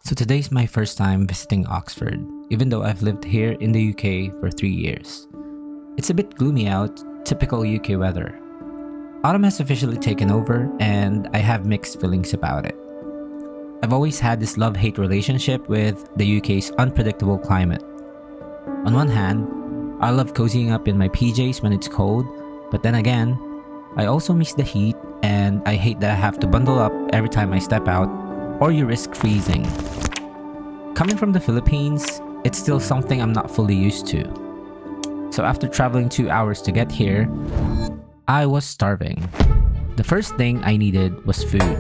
So today's my first time visiting Oxford, even though I've lived here in the UK for 3 years. It's a bit gloomy out, typical UK weather. Autumn has officially taken over and I have mixed feelings about it. I've always had this love-hate relationship with the UK's unpredictable climate. On one hand, I love cozying up in my PJs when it's cold, but then again, I also miss the heat and I hate that I have to bundle up every time I step out or you risk freezing. Coming from the Philippines, it's still something I'm not fully used to. So after traveling 2 hours to get here, I was starving. The first thing I needed was food.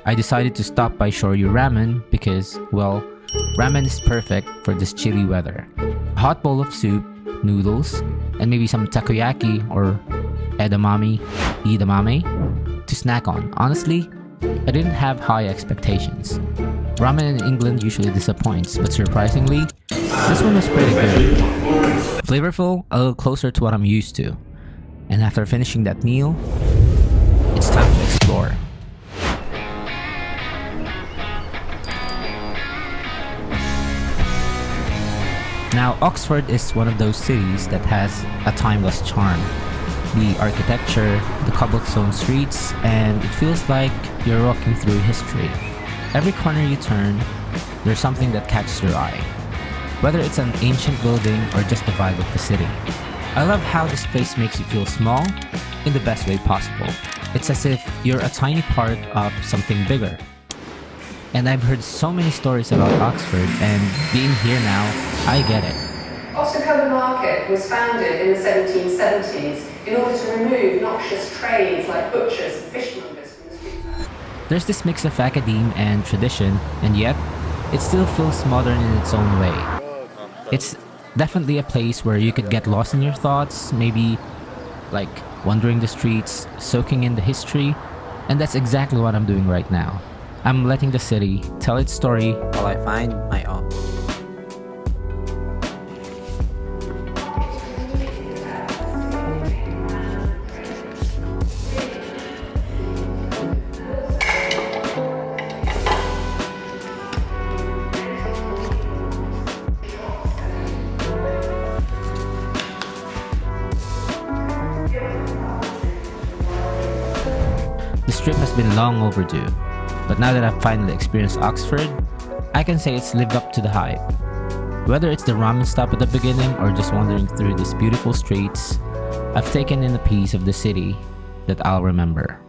I decided to stop by Shoryu Ramen because, well, ramen is perfect for this chilly weather. A hot bowl of soup, noodles, and maybe some takoyaki or edamame to snack on. Honestly, I didn't have high expectations. Ramen in England usually disappoints, but surprisingly, this one was pretty good. Flavorful, a little closer to what I'm used to. And after finishing that meal, it's time to explore. Now, Oxford is one of those cities that has a timeless charm. The architecture, the cobblestone streets, and it feels like you're walking through history. Every corner you turn, there's something that catches your eye. Whether it's an ancient building or just the vibe of the city. I love how this place makes you feel small in the best way possible. It's as if you're a tiny part of something bigger. And I've heard so many stories about Oxford, and being here now, I get it. Oxford Market was founded in the 1770s in order to remove noxious trades like butchers and fishmongers from the streets. There's this mix of academe and tradition, and yet, it still feels modern in its own way. It's definitely a place where you could get lost in your thoughts, maybe like wandering the streets, soaking in the history, and that's exactly what I'm doing right now. I'm letting the city tell its story while I find my own. This trip has been long overdue, but now that I've finally experienced Oxford, I can say it's lived up to the hype. Whether it's the ramen stop at the beginning or just wandering through these beautiful streets, I've taken in a piece of the city that I'll remember.